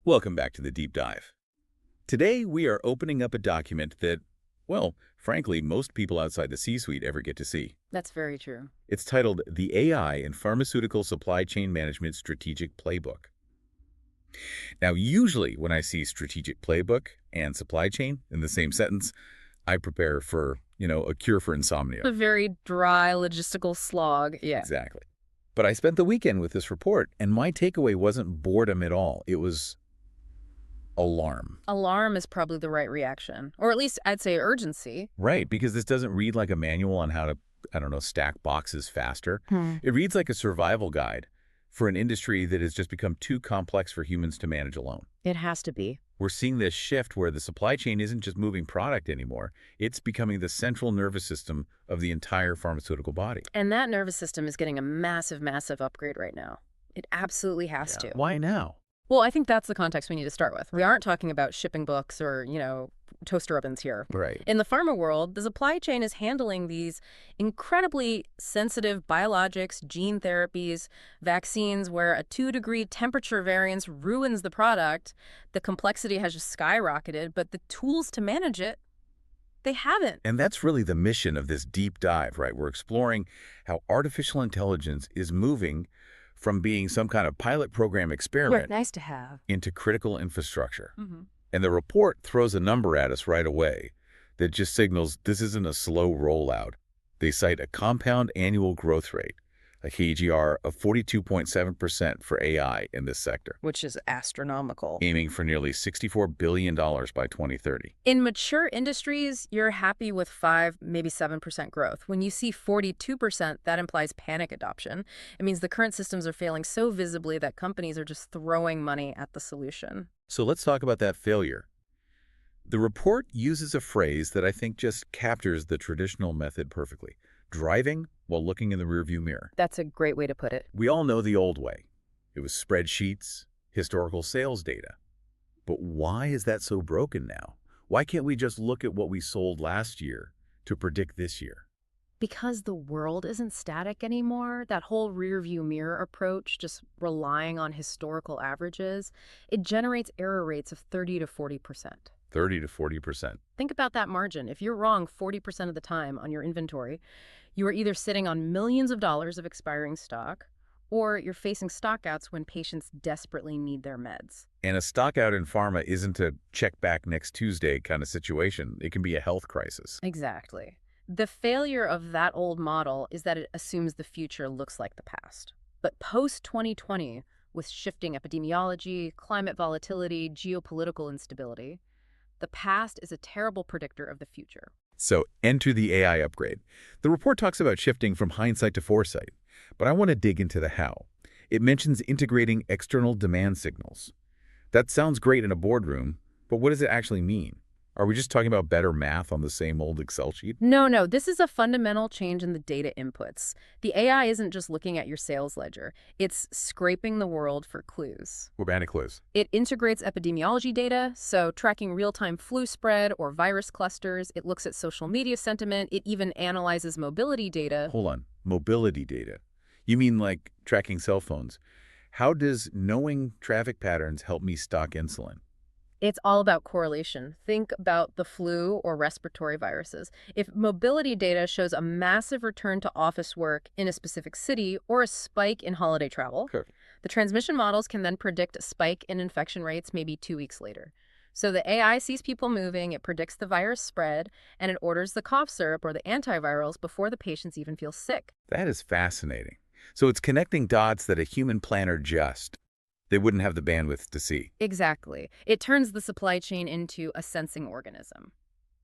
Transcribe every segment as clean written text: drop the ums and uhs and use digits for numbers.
Welcome back to the Deep Dive. Today, we are opening up a document that, well, frankly, most people outside the C-suite ever get to see. That's very true. It's titled The AI in Pharmaceutical Supply Chain Management Strategic Playbook. Now, usually when I see strategic playbook and supply chain in the same sentence, I prepare for, a cure for insomnia. A very dry logistical slog. Yeah. Exactly. But I spent the weekend with this report, and my takeaway wasn't boredom at all. It was alarm. Alarm is probably the right reaction. Or at least I'd say urgency. Right, because this doesn't read like a manual on how to, stack boxes faster. Hmm. It reads like a survival guide for an industry that has just become too complex for humans to manage alone. It has to be. We're seeing this shift where the supply chain isn't just moving product anymore. It's becoming the central nervous system of the entire pharmaceutical body. And that nervous system is getting a massive, massive upgrade right now. It absolutely has to. Why now? Well, I think that's the context we need to start with. We aren't talking about shipping books or, toaster ovens here. Right. In the pharma world, the supply chain is handling these incredibly sensitive biologics, gene therapies, vaccines where a 2-degree temperature variance ruins the product. The complexity has just skyrocketed, but the tools to manage it, they haven't. And that's really the mission of this deep dive, right? We're exploring how artificial intelligence is moving from being some kind of pilot program experiment Nice to have. into critical infrastructure. Mm-hmm. And the report throws a number at us right away that just signals this isn't a slow rollout. They cite a compound annual growth rate, a KGR of 42.7% for AI in this sector, Which is astronomical. aiming for nearly $64 billion by 2030. In mature industries, you're happy with 5, maybe 7% growth. When you see 42%, that implies panic adoption. It means the current systems are failing so visibly that companies are just throwing money at the solution. So let's talk about that failure. The report uses a phrase that I think just captures the traditional method perfectly: driving while looking in the rearview mirror. That's a great way to put it. We all know the old way. It was spreadsheets, historical sales data. But why is that so broken now? Why can't we just look at what we sold last year to predict this year? Because the world isn't static anymore, that whole rear-view mirror approach, just relying on historical averages, it generates error rates of 30 to 40%. 30 to 40%. Think about that margin. If you're wrong 40% of the time on your inventory, you are either sitting on millions of dollars of expiring stock, or you're facing stockouts when patients desperately need their meds. And a stockout in pharma isn't a check back next Tuesday kind of situation. It can be a health crisis. Exactly. The failure of that old model is that it assumes the future looks like the past. But post-2020, with shifting epidemiology, climate volatility, geopolitical instability, the past is a terrible predictor of the future. So enter the AI upgrade. The report talks about shifting from hindsight to foresight, but I want to dig into the how. It mentions integrating external demand signals. That sounds great in a boardroom, but what does it actually mean? Are we just talking about better math on the same old Excel sheet? No, this is a fundamental change in the data inputs. The AI isn't just looking at your sales ledger. It's scraping the world for clues. What kind of clues? It integrates epidemiology data, so tracking real-time flu spread or virus clusters. It looks at social media sentiment. It even analyzes mobility data. Hold on. Mobility data. You mean like tracking cell phones? How does knowing traffic patterns help me stock insulin? It's all about correlation. Think about the flu or respiratory viruses. If mobility data shows a massive return to office work in a specific city or a spike in holiday travel, Sure. the transmission models can then predict a spike in infection rates maybe 2 weeks later. So the AI sees people moving, it predicts the virus spread, and it orders the cough syrup or the antivirals before the patients even feel sick. That is fascinating. So it's connecting dots that a human planner they wouldn't have the bandwidth to see. Exactly. It turns the supply chain into a sensing organism.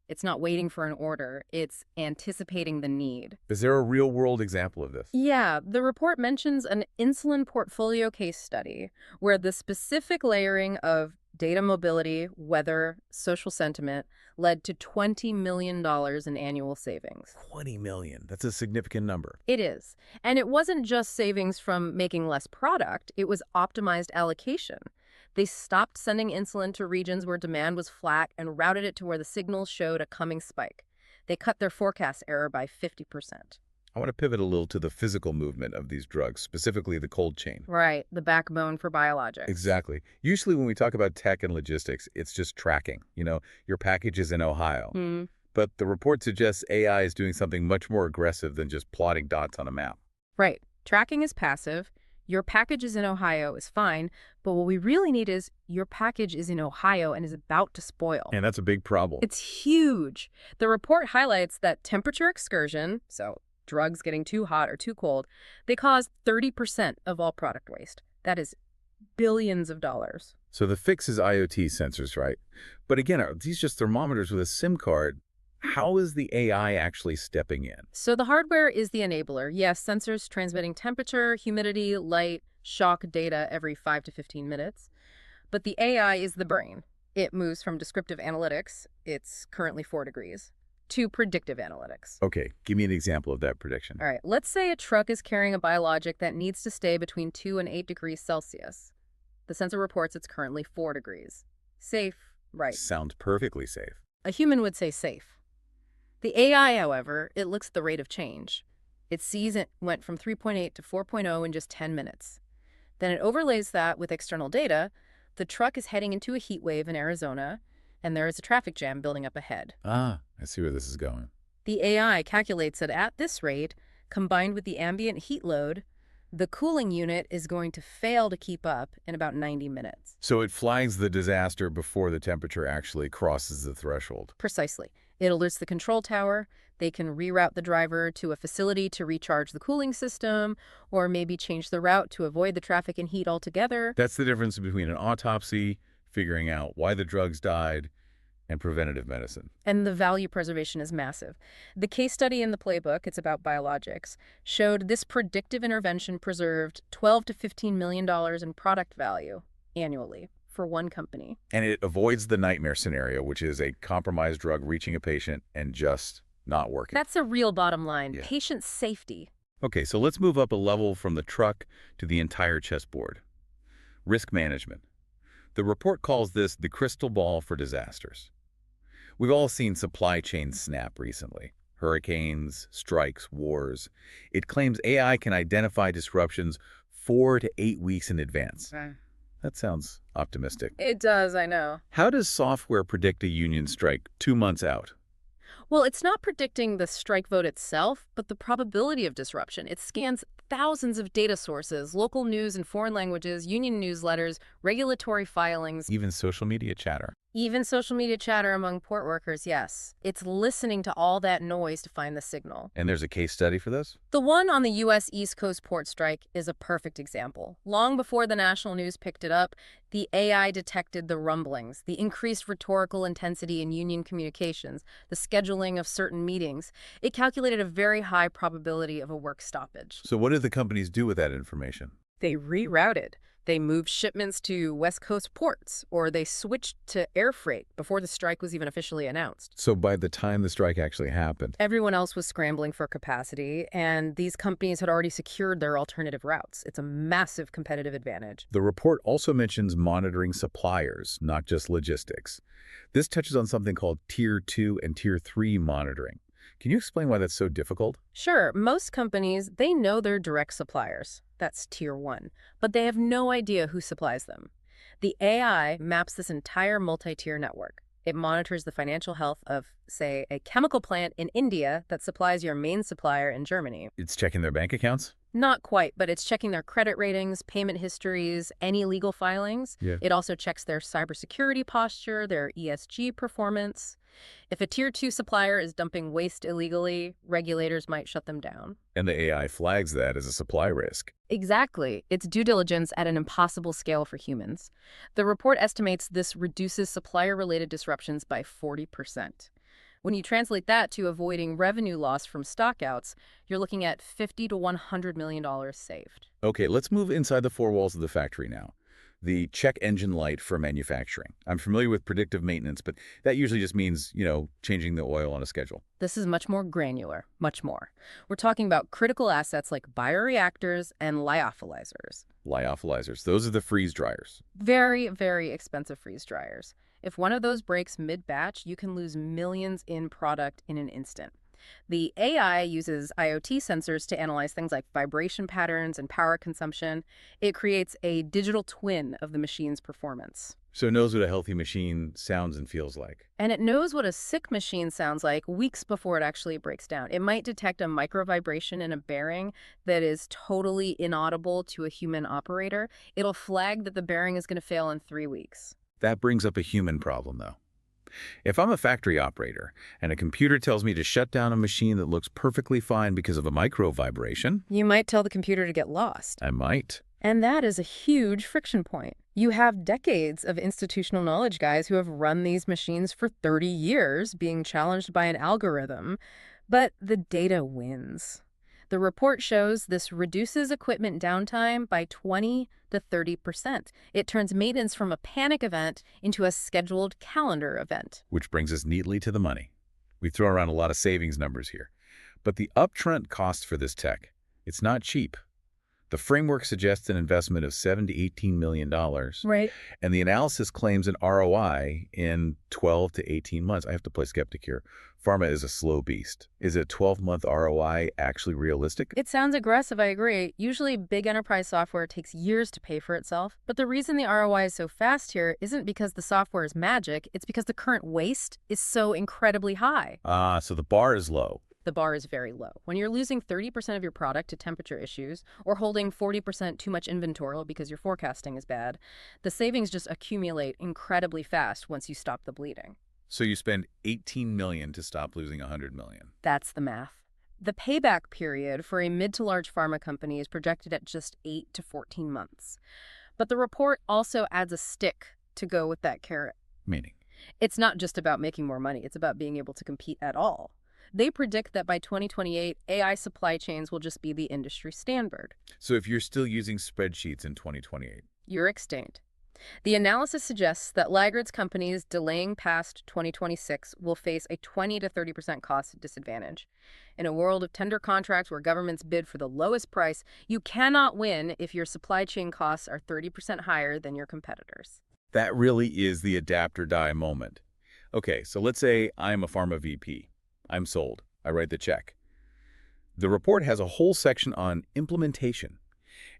It's not waiting for an order, it's anticipating the need. Is there a real-world example of this? Yeah, the report mentions an insulin portfolio case study where the specific layering of data mobility, weather, social sentiment led to $20 million in annual savings. 20 million. That's a significant number. It is. And it wasn't just savings from making less product, it was optimized allocation. They stopped sending insulin to regions where demand was flat and routed it to where the signals showed a coming spike. They cut their forecast error by 50%. I want to pivot a little to the physical movement of these drugs, specifically the cold chain. Right, the backbone for biologics. Exactly. Usually when we talk about tech and logistics, it's just tracking. Your package is in Ohio. Hmm. But the report suggests AI is doing something much more aggressive than just plotting dots on a map. Right. Tracking is passive. Your package is in Ohio is fine, but what we really need is your package is in Ohio and is about to spoil. And that's a big problem. It's huge. The report highlights that temperature excursion, so drugs getting too hot or too cold, they cause 30% of all product waste. That is billions of dollars. So the fix is IoT sensors, right? But again, are these just thermometers with a SIM card? How is the AI actually stepping in? So the hardware is the enabler. Yes, sensors transmitting temperature, humidity, light, shock data every 5 to 15 minutes. But the AI is the brain. It moves from descriptive analytics, it's currently 4 degrees, to predictive analytics. Okay, give me an example of that prediction. All right, let's say a truck is carrying a biologic that needs to stay between 2 and 8 degrees Celsius. The sensor reports it's currently 4 degrees. Safe, right. Sounds perfectly safe. A human would say safe. The AI, however, it looks at the rate of change. It sees it went from 3.8 to 4.0 in just 10 minutes. Then it overlays that with external data. The truck is heading into a heat wave in Arizona, and there is a traffic jam building up ahead. Ah, I see where this is going. The AI calculates that at this rate, combined with the ambient heat load, the cooling unit is going to fail to keep up in about 90 minutes. So it flags the disaster before the temperature actually crosses the threshold. Precisely. It alerts the control tower. They can reroute the driver to a facility to recharge the cooling system, or maybe change the route to avoid the traffic and heat altogether. That's the difference between an autopsy, figuring out why the drugs died, and preventative medicine. And the value preservation is massive. The case study in the Playbook, it's about biologics, showed this predictive intervention preserved $12 to $15 million in product value annually for one company. And it avoids the nightmare scenario, which is a compromised drug reaching a patient and just not working. That's a real bottom line. Yeah. Patient safety. Okay, so let's move up a level from the truck to the entire chessboard. Risk management. The report calls this the crystal ball for disasters. We've all seen supply chains snap recently. Hurricanes, strikes, wars. It claims AI can identify disruptions 4 to 8 weeks in advance. That sounds optimistic. It does, I know. How does software predict a union strike 2 months out? Well, it's not predicting the strike vote itself, but the probability of disruption. It scans thousands of data sources, local news in foreign languages, union newsletters, regulatory filings, Even social media chatter. even social media chatter among port workers, yes. It's listening to all that noise to find the signal. And there's a case study for this? The one on the U.S. East Coast port strike is a perfect example. Long before the national news picked it up, the AI detected the rumblings, the increased rhetorical intensity in union communications, the scheduling of certain meetings. It calculated a very high probability of a work stoppage. So what did the companies do with that information? They rerouted. They moved shipments to West Coast ports, or they switched to air freight before the strike was even officially announced. So by the time the strike actually happened, Everyone else was scrambling for capacity, and these companies had already secured their alternative routes. It's a massive competitive advantage. the report also mentions monitoring suppliers, not just logistics. This touches on something called Tier 2 and Tier 3 monitoring. Can you explain why that's so difficult? Sure, most companies, they know their direct suppliers. That's Tier 1. But they have no idea who supplies them. The AI maps this entire multi-tier network. It monitors the financial health of, say, a chemical plant in India that supplies your main supplier in Germany. It's checking their bank accounts? Not quite, but it's checking their credit ratings, payment histories, any legal filings. Yeah. It also checks their cybersecurity posture, their ESG performance. If a Tier 2 supplier is dumping waste illegally, regulators might shut them down. And the AI flags that as a supply risk. Exactly. It's due diligence at an impossible scale for humans. The report estimates this reduces supplier-related disruptions by 40%. When you translate that to avoiding revenue loss from stockouts, you're looking at $50 to $100 million saved. Okay, let's move inside the four walls of the factory now. The check engine light for manufacturing. I'm familiar with predictive maintenance, but that usually just means, changing the oil on a schedule. This is much more granular, much more. We're talking about critical assets like bioreactors and lyophilizers. Lyophilizers, those are the freeze dryers. Very, very expensive freeze dryers. If one of those breaks mid-batch, you can lose millions in product in an instant. The AI uses IoT sensors to analyze things like vibration patterns and power consumption. It creates a digital twin of the machine's performance. So it knows what a healthy machine sounds and feels like. And it knows what a sick machine sounds like weeks before it actually breaks down. It might detect a micro vibration in a bearing that is totally inaudible to a human operator. It'll flag that the bearing is going to fail in 3 weeks. That brings up a human problem, though. If I'm a factory operator and a computer tells me to shut down a machine that looks perfectly fine because of a micro vibration, You might tell the computer to get lost. I might. And that is a huge friction point. You have decades of institutional knowledge guys who have run these machines for 30 years being challenged by an algorithm, but the data wins. The report shows this reduces equipment downtime by 20 to 30%. It turns maintenance from a panic event into a scheduled calendar event. Which brings us neatly to the money. We throw around a lot of savings numbers here. But the upfront cost for this tech, it's not cheap. The framework suggests an investment of $7 to $18 million. Right. And the analysis claims an ROI in 12 to 18 months. I have to play skeptic here. Pharma is a slow beast. Is a 12-month ROI actually realistic? It sounds aggressive, I agree. Usually big enterprise software takes years to pay for itself. But the reason the ROI is so fast here isn't because the software is magic. It's because the current waste is so incredibly high. So the bar is low. The bar is very low. When you're losing 30% of your product to temperature issues or holding 40% too much inventory because your forecasting is bad, the savings just accumulate incredibly fast once you stop the bleeding. So you spend $18 million to stop losing $100 million. That's the math. The payback period for a mid to large pharma company is projected at just 8 to 14 months. But the report also adds a stick to go with that carrot. Meaning? It's not just about making more money. It's about being able to compete at all. They predict that by 2028, AI supply chains will just be the industry standard. So if you're still using spreadsheets in 2028, You're extinct. The analysis suggests that laggards companies delaying past 2026 will face a 20 to 30% cost disadvantage. In a world of tender contracts where governments bid for the lowest price, you cannot win if your supply chain costs are 30% higher than your competitors. that really is the adapt or die moment. Okay, so let's say I'm a pharma VP. I'm sold. I write the check. The report has a whole section on implementation.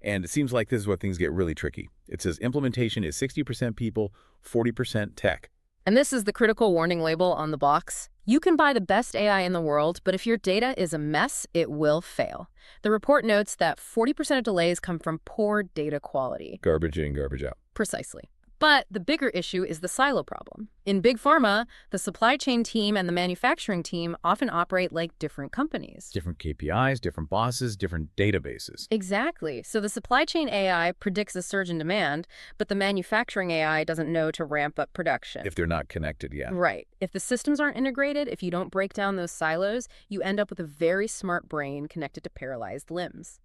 And it seems like this is where things get really tricky. It says implementation is 60% people, 40% tech. And this is the critical warning label on the box. You can buy the best AI in the world, but if your data is a mess, it will fail. The report notes that 40% of delays come from poor data quality. Garbage in, garbage out. Precisely. But the bigger issue is the silo problem. In big pharma, the supply chain team and the manufacturing team often operate like different companies. Different KPIs, different bosses, different databases. Exactly. So the supply chain AI predicts a surge in demand, but the manufacturing AI doesn't know to ramp up production. If they're not connected yet. Right. If the systems aren't integrated, if you don't break down those silos, you end up with a very smart brain connected to paralyzed limbs.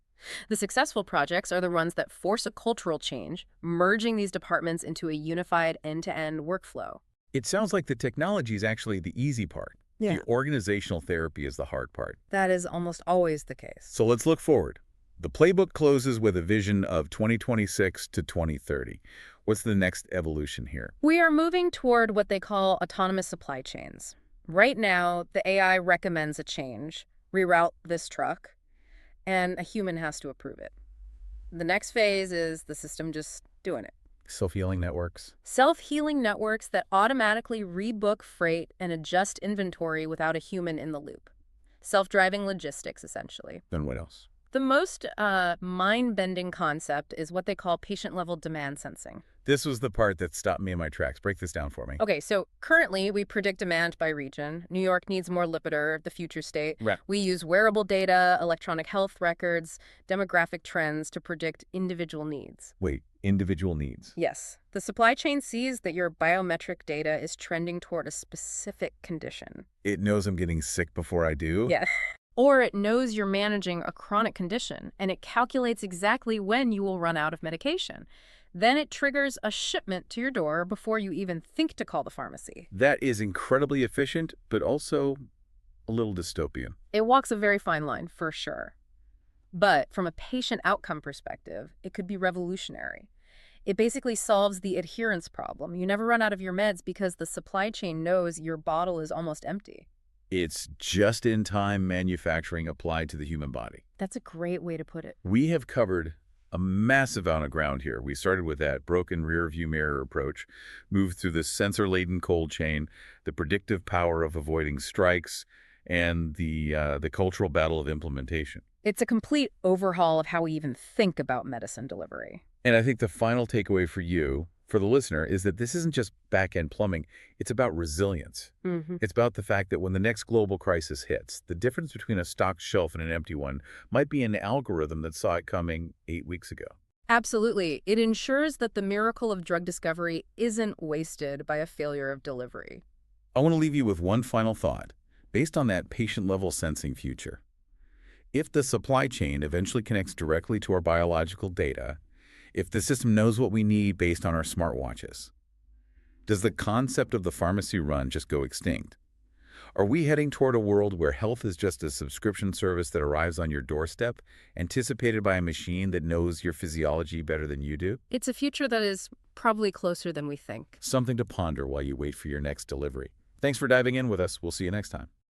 The successful projects are the ones that force a cultural change, merging these departments into a unified end-to-end workflow. It sounds like the technology is actually the easy part. Yeah. The organizational therapy is the hard part. That is almost always the case. So let's look forward. The playbook closes with a vision of 2026 to 2030. What's the next evolution here? We are moving toward what they call autonomous supply chains. Right now, the AI recommends a change, reroute this truck, and a human has to approve it. The next phase is the system just doing it. Self-healing networks. Self-healing networks that automatically rebook freight and adjust inventory without a human in the loop. Self-driving logistics, essentially. Then what else? The most mind-bending concept is what they call patient-level demand sensing. This was the part that stopped me in my tracks. Break this down for me. Okay, so currently we predict demand by region. New York needs more Lipitor, the future state. Right. We use wearable data, electronic health records, demographic trends to predict individual needs. Wait, individual needs. Yes. The supply chain sees that your biometric data is trending toward a specific condition. It knows I'm getting sick before I do? Yeah. Or it knows you're managing a chronic condition, and it calculates exactly when you will run out of medication. Then it triggers a shipment to your door before you even think to call the pharmacy. That is incredibly efficient, but also a little dystopian. It walks a very fine line, for sure. But from a patient outcome perspective, it could be revolutionary. It basically solves the adherence problem. You never run out of your meds because the supply chain knows your bottle is almost empty. It's just-in-time manufacturing applied to the human body. That's a great way to put it. We have covered a massive amount of ground here. We started with that broken rear-view mirror approach, moved through the sensor-laden cold chain, the predictive power of avoiding strikes, and the cultural battle of implementation. It's a complete overhaul of how we even think about medicine delivery. And I think the final takeaway for you, for the listener, is that this isn't just back-end plumbing. It's about resilience. It's about the fact that when the next global crisis hits, the difference between a stocked shelf and an empty one might be an algorithm that saw it coming 8 weeks ago. Absolutely. It ensures that the miracle of drug discovery isn't wasted by a failure of delivery. I want to leave you with one final thought, based on that patient-level sensing future. If the supply chain eventually connects directly to our biological data, if the system knows what we need based on our smartwatches, does the concept of the pharmacy run just go extinct? Are we heading toward a world where health is just a subscription service that arrives on your doorstep, anticipated by a machine that knows your physiology better than you do? It's a future that is probably closer than we think. Something to ponder while you wait for your next delivery. Thanks for diving in with us. We'll see you next time.